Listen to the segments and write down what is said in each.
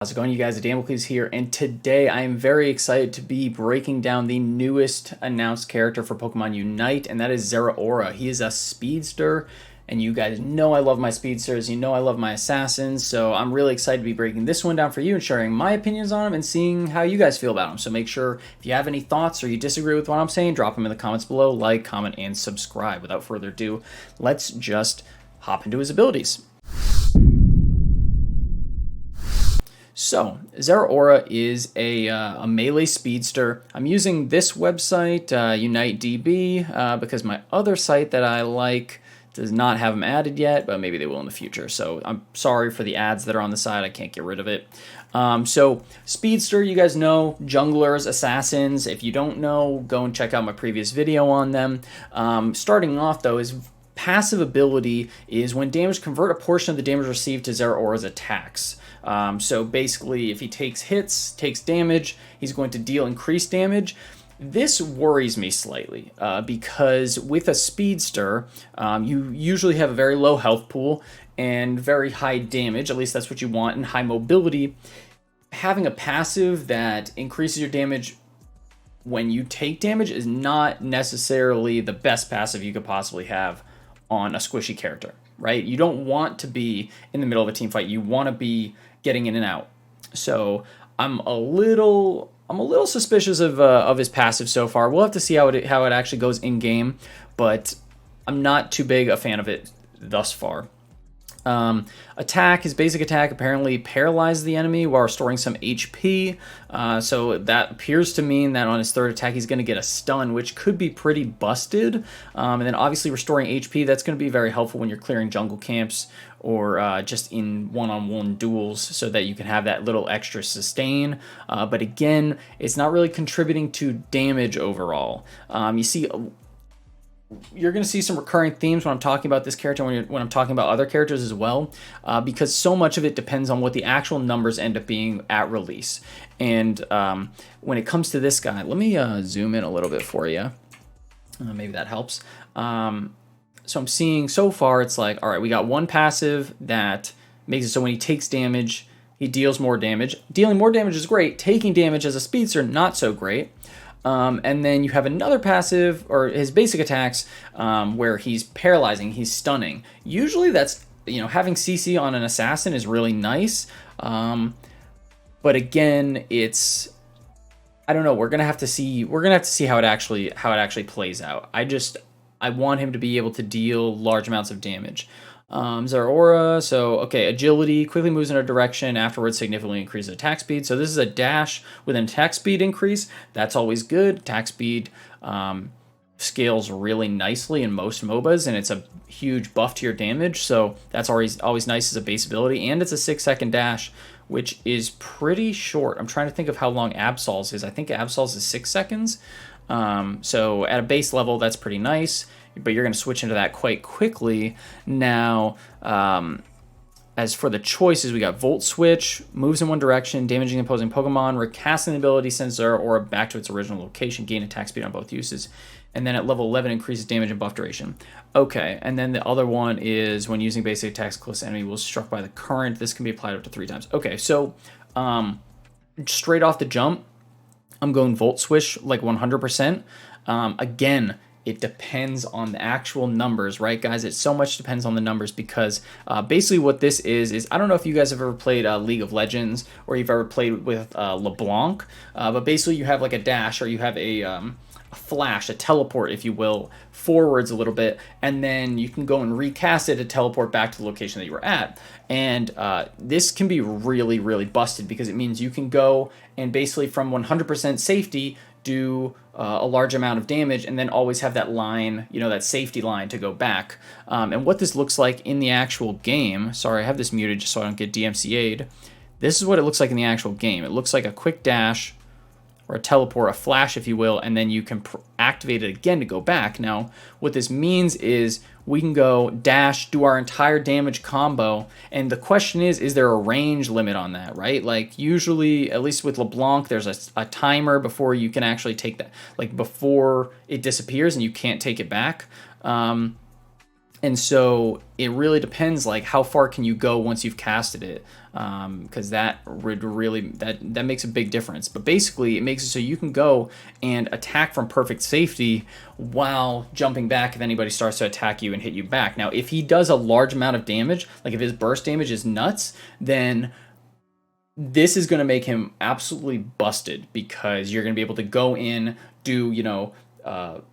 How's it going, you guys? Damocles here, and today I am very excited to be breaking down the newest announced character for Pokemon Unite, and that is Zeraora. He is a speedster, and you guys know I love my speedsters, you know I love my assassins, so I'm really excited to be breaking this one down for you and sharing my opinions on him and seeing how you guys feel about him. So make sure if you have any thoughts or you disagree with what I'm saying, drop them in the comments below, like, comment, and subscribe. Without further ado, let's just hop into his abilities. So, Zeraora is a melee speedster. I'm using this website, Unite DB, because my other site that I like does not have them added yet, but maybe they will in the future. So I'm sorry for the ads that are on the side. I can't get rid of it. So speedster, you guys know, junglers, assassins. If you don't know, go and check out my previous video on them. Starting off, though, is passive ability is when damage, convert a portion of the damage received to Zeraora's attacks. So basically, if he takes hits, takes damage, he's going to deal increased damage. This worries me slightly because with a speedster, you usually have a very low health pool and very high damage, at least that's what you want, and high mobility. Having a passive that increases your damage when you take damage is not necessarily the best passive you could possibly have on a squishy character, right? You don't want to be in the middle of a team fight. You want to be getting in and out. So I'm a little suspicious of his passive so far. We'll have to see how it actually goes in game, but I'm not too big a fan of it thus far. Attack, his basic attack apparently paralyzes the enemy while restoring some HP. So that appears to mean that on his third attack, he's going to get a stun, which could be pretty busted. And then obviously restoring HP, that's going to be very helpful when you're clearing jungle camps or just in one-on-one duels so that you can have that little extra sustain. But again, it's not really contributing to damage overall. You're going to see some recurring themes when I'm talking about this character, when I'm talking about other characters as well, because so much of it depends on what the actual numbers end up being at release. And when it comes to this guy, let me zoom in a little bit for you. Maybe that helps. So I'm seeing so far, it's like, all right, we got one passive that makes it so when he takes damage, he deals more damage. Dealing more damage is great. Taking damage as a speedster, not so great. And then you have another passive, or his basic attacks, where he's paralyzing, he's stunning. Usually that's, having CC on an assassin is really nice. But again, I don't know, we're going to have to see how it actually plays out. I want him to be able to deal large amounts of damage. Zeraora, so okay, agility, quickly moves in a direction, afterwards significantly increases attack speed. So this is a dash with an attack speed increase. That's always good. Attack speed scales really nicely in most MOBAs, and it's a huge buff to your damage. So that's always nice as a base ability, and it's a 6-second dash, which is pretty short. I'm trying to think of how long Absol's is. I think Absol's is 6 seconds. So at a base level, that's pretty nice, but you're going to switch into that quite quickly. Now, as for the choices, we got Volt Switch, moves in one direction, damaging opposing Pokemon, recasting the ability, sends Zeraora back to its original location, gain attack speed on both uses, and then at level 11 increases damage and buff duration. Okay, and then the other one is when using basic attacks, close enemy will struck by the current. This can be applied up to 3 times. Okay, so straight off the jump, I'm going Volt Switch like 100%. Again, it depends on the actual numbers, right, guys? It so much depends on the numbers because basically what this is I don't know if you guys have ever played League of Legends or you've ever played with LeBlanc, but basically you have like a dash or you have a flash, a teleport, if you will, forwards a little bit, and then you can go and recast it to teleport back to the location that you were at. And this can be really, really busted because it means you can go and basically from 100% safety do a large amount of damage and then always have that line, that safety line to go back. And what this looks like in the actual game, sorry, I have this muted just so I don't get DMCA'd. This is what it looks like in the actual game. It looks like a quick dash, or a teleport, a flash, if you will, and then you can activate it again to go back. Now, what this means is we can go dash, do our entire damage combo, and the question is there a range limit on that, right? Like, usually, at least with LeBlanc, there's a timer before you can actually take that, like, before it disappears and you can't take it back. And so it really depends, like how far can you go once you've casted it, because that would really that makes a big difference. But basically, it makes it so you can go and attack from perfect safety while jumping back if anybody starts to attack you and hit you back. Now, if he does a large amount of damage, like if his burst damage is nuts, then this is going to make him absolutely busted, because you're going to be able to go in, do,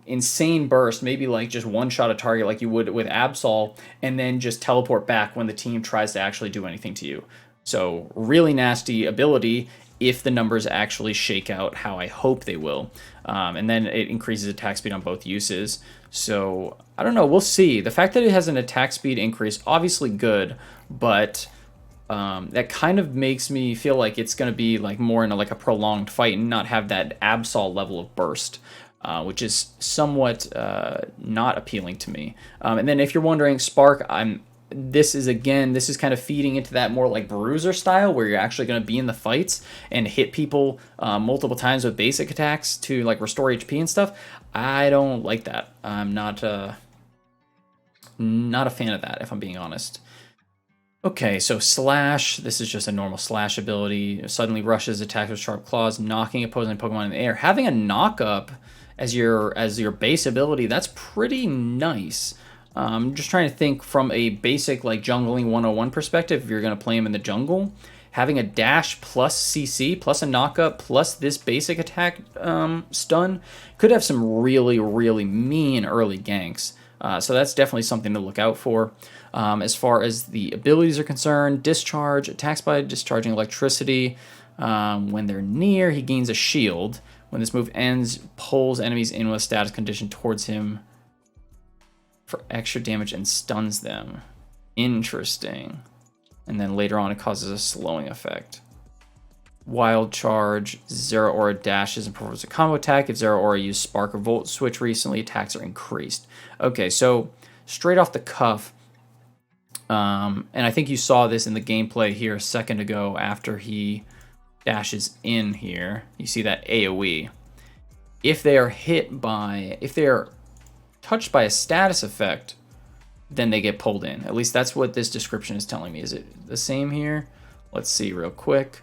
insane burst, maybe like just one shot a target like you would with Absol, and then just teleport back when the team tries to actually do anything to you. So really nasty ability if the numbers actually shake out how I hope they will. And then it increases attack speed on both uses. So I don't know, we'll see. The fact that it has an attack speed increase, obviously good, but that kind of makes me feel like it's going to be like more in like a prolonged fight and not have that Absol level of burst. Which is somewhat not appealing to me. And then if you're wondering, Spark, this is kind of feeding into that more like Bruiser style, where you're actually going to be in the fights and hit people multiple times with basic attacks to like restore HP and stuff. I don't like that. I'm not a fan of that, if I'm being honest. Okay, so Slash, this is just a normal Slash ability. Suddenly rushes, attacks with sharp claws, knocking opposing Pokemon in the air. Having a knock up as your base ability, that's pretty nice. I'm just trying to think from a basic like jungling 101 perspective, if you're going to play him in the jungle. Having a dash plus CC plus a knockup plus this basic attack stun could have some really, really mean early ganks. So that's definitely something to look out for. As far as the abilities are concerned, Discharge, attacks by discharging electricity. When they're near, he gains a shield. When this move ends, pulls enemies in with a status condition towards him for extra damage and stuns them. Interesting. And then later on, it causes a slowing effect. Wild Charge, Zeraora dashes and performs a combo attack. If Zeraora used Spark or Volt Switch recently, attacks are increased. Okay, so straight off the cuff, and I think you saw this in the gameplay here a second ago after he dashes in here. You see that AoE. If they are touched by a status effect, then they get pulled in. At least that's what this description is telling me. Is it the same here? Let's see real quick.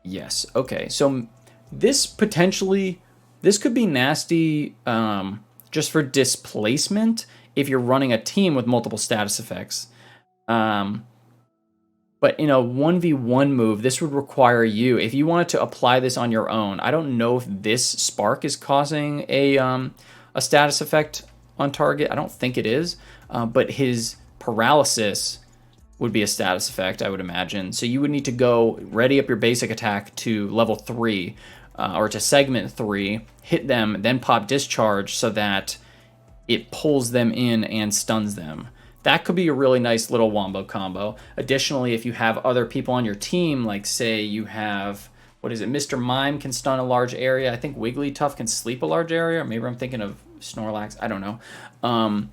Yes. Okay. So this could be nasty just for displacement if you're running a team with multiple status effects. But in a 1v1 move, this would require you, if you wanted to apply this on your own, I don't know if this Spark is causing a status effect on target. I don't think it is, but his paralysis would be a status effect, I would imagine. So you would need to go ready up your basic attack to level 3, or to segment 3, hit them, then pop Discharge so that it pulls them in and stuns them. That could be a really nice little wombo combo. Additionally, if you have other people on your team, like say you have, Mr. Mime can stun a large area. I think Wigglytuff can sleep a large area. Or maybe I'm thinking of Snorlax. I don't know.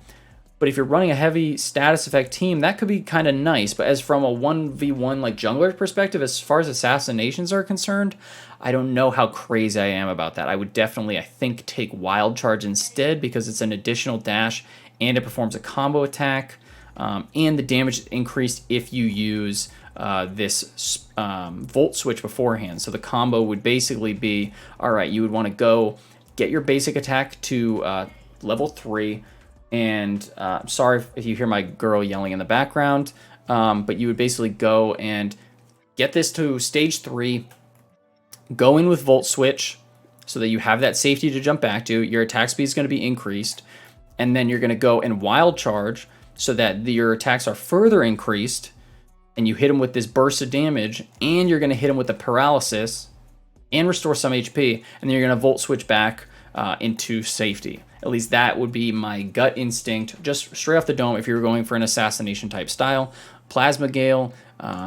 But if you're running a heavy status effect team, that could be kind of nice. But as from a 1v1 like jungler perspective, as far as assassinations are concerned, I don't know how crazy I am about that. I would definitely, I think, take Wild Charge instead, because it's an additional dash and it performs a combo attack. And the damage is increased if you use this Volt Switch beforehand. So the combo would basically be, all right, you would want to go get your basic attack to level 3. And I'm sorry if you hear my girl yelling in the background, but you would basically go and get this to stage 3, go in with Volt Switch so that you have that safety to jump back to. Your attack speed is going to be increased. And then you're going to go and Wild Charge so that your attacks are further increased, and you hit them with this burst of damage, and you're going to hit them with the paralysis and restore some HP, and then you're going to Volt Switch back into safety. At least that would be my gut instinct, just straight off the dome if you were going for an assassination type style. Plasma Gale,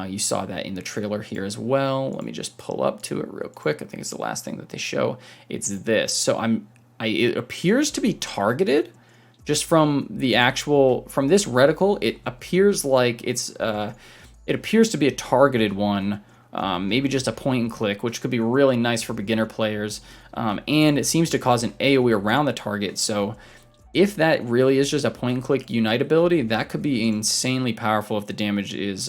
you saw that in the trailer here as well. Let me just pull up to it real quick. I think it's the last thing that they show. It's this. So it appears to be targeted. Just from this reticle, it appears like it appears to be a targeted one, maybe just a point and click, which could be really nice for beginner players. And it seems to cause an AoE around the target, so If that really is just a point-and-click Unite ability, that could be insanely powerful if the damage is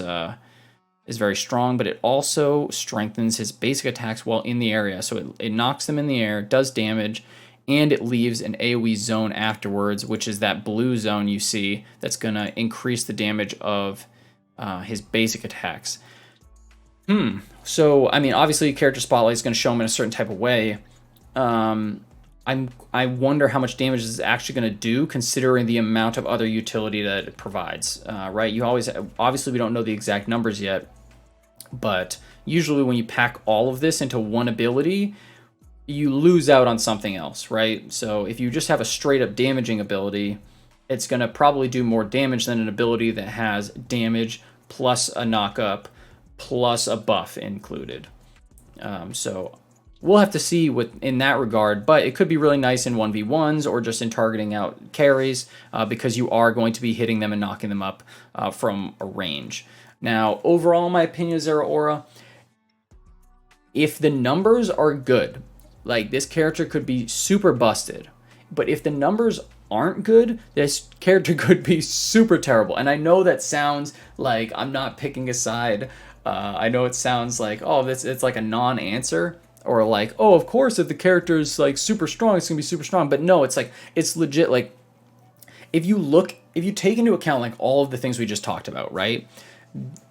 very strong, but it also strengthens his basic attacks while in the area. So it knocks them in the air, does damage, and it leaves an AoE zone afterwards, which is that blue zone you see that's going to increase the damage of his basic attacks. So, I mean, obviously, Character Spotlight is going to show him in a certain type of way. I wonder how much damage this is actually going to do, considering the amount of other utility that it provides. Right? Obviously, we don't know the exact numbers yet, but usually when you pack all of this into one ability, you lose out on something else, right? So if you just have a straight up damaging ability, it's going to probably do more damage than an ability that has damage plus a knock-up plus a buff included. So we'll have to see in that regard, but it could be really nice in 1v1s or just in targeting out carries because you are going to be hitting them and knocking them up from a range. Now, overall, in my opinion, Zeraora, if the numbers are good, like, this character could be super busted. But if the numbers aren't good, this character could be super terrible. And I know that sounds like I'm not picking a side. I know it sounds like, oh, it's like a non-answer. Or like, oh, of course, if the character is like super strong, it's going to be super strong. But no, it's like, it's legit. Like, if you take into account like all of the things we just talked about, right?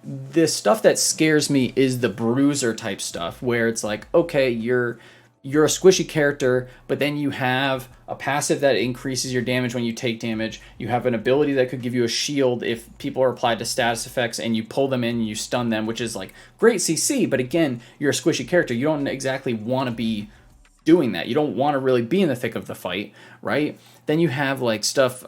The stuff that scares me is the bruiser type stuff, where it's like, okay, you're a squishy character, but then you have a passive that increases your damage when you take damage. You have an ability that could give you a shield if people are applied to status effects, and you pull them in and you stun them, which is like great CC, but again, you're a squishy character. You don't exactly want to be doing that. You don't want to really be in the thick of the fight, right? Then you have like stuff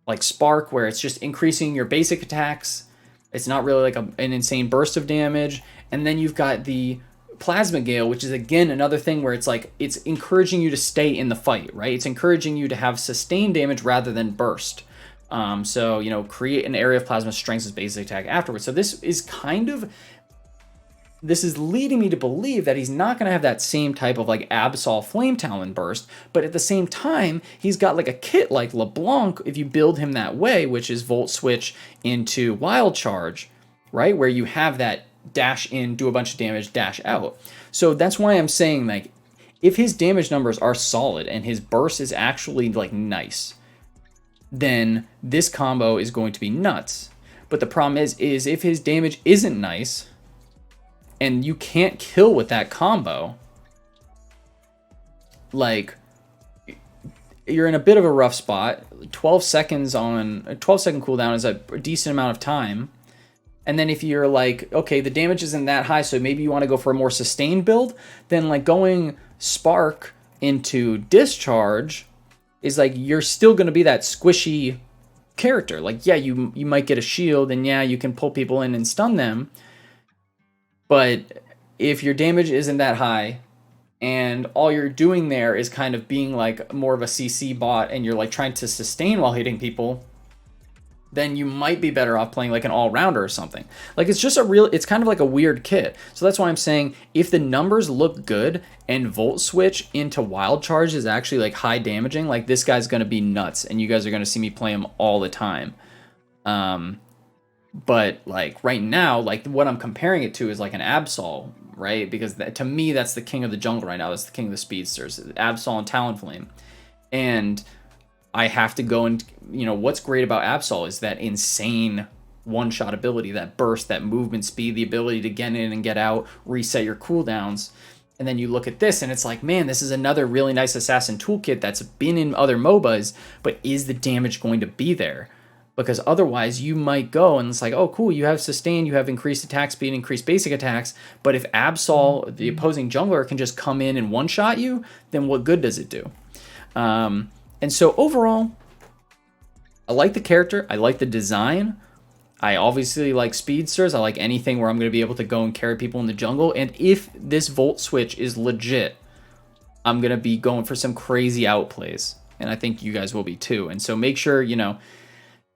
like Spark, where it's just increasing your basic attacks. It's not really like an insane burst of damage. And then you've got the Plasma Gale, which is again another thing where it's like, it's encouraging you to stay in the fight, right? It's encouraging you to have sustained damage rather than burst. So, you know, create an area of plasma, strengthens basic attack afterwards. So this is leading me to believe that he's not going to have that same type of like Absol Flame Talon burst, but at the same time, he's got like a kit like LeBlanc if you build him that way, which is Volt Switch into Wild Charge, right? Where you have that dash in, do a bunch of damage, dash out. So that's why I'm saying, like, if his damage numbers are solid and his burst is actually like nice, then this combo is going to be nuts. But the problem is if his damage isn't nice and you can't kill with that combo, like, you're in a bit of a rough spot. 12 second cooldown is a decent amount of time. And then if you're like, okay, the damage isn't that high, so maybe you want to go for a more sustained build, then like going Spark into Discharge is like, you're still going to be that squishy character. Like, yeah, you might get a shield, and yeah, you can pull people in and stun them. But if your damage isn't that high, and all you're doing there is kind of being like more of a CC bot, and you're like trying to sustain while hitting people, then you might be better off playing like an all-rounder or something. Like, it's kind of like a weird kit. So that's why I'm saying, if the numbers look good and Volt Switch into Wild Charge is actually like high damaging, like, this guy's going to be nuts, and you guys are going to see me play him all the time. But like right now, like, what I'm comparing it to is like an Absol, right? Because to me, that's the king of the jungle right now. That's the king of the speedsters, Absol and Talonflame. And I have to go and, you know, what's great about Absol is that insane one-shot ability, that burst, that movement speed, the ability to get in and get out, reset your cooldowns. And then you look at this and it's like, man, this is another really nice assassin toolkit that's been in other MOBAs, but is the damage going to be there? Because otherwise you might go and it's like, oh, cool, you have sustain, you have increased attack speed, increased basic attacks, but if Absol, the opposing jungler, can just come in and one-shot you, then what good does it do? And so overall, I like the character, I like the design, I obviously like speedsters, I like anything where I'm going to be able to go and carry people in the jungle, and if this Volt Switch is legit, I'm going to be going for some crazy outplays, and I think you guys will be too. And so make sure, you know,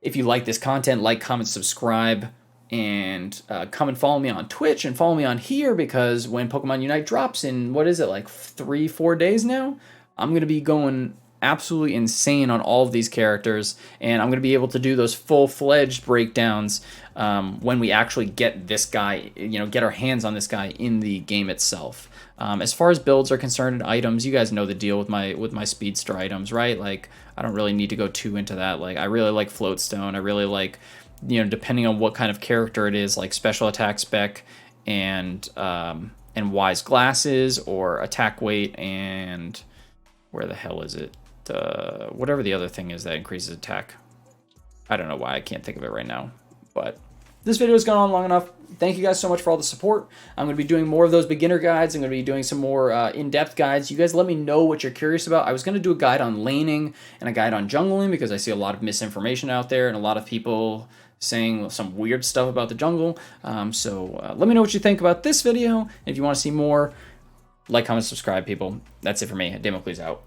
if you like this content, like, comment, subscribe, and come and follow me on Twitch and follow me on here, because when Pokemon Unite drops in, what is it, like 3-4 days now? I'm going to be going absolutely insane on all of these characters, and I'm going to be able to do those full-fledged breakdowns when we actually get this guy, get our hands on this guy in the game itself. As far as builds are concerned and items, you guys know the deal with my speedster items, right? Like, I don't really need to go too into that. Like, I really like floatstone. I really like, depending on what kind of character it is, like special attack spec and wise glasses, or attack weight and where the hell is it? Whatever the other thing is that increases attack. I don't know why I can't think of it right now, but this video has gone on long enough. Thank you guys so much for all the support. I'm going to be doing more of those beginner guides. I'm going to be doing some more in-depth guides. You guys let me know what you're curious about. I was going to do a guide on laning and a guide on jungling because I see a lot of misinformation out there and a lot of people saying some weird stuff about the jungle. So let me know what you think about this video. If you want to see more, like, comment, subscribe, people. That's it for me. Damocles out.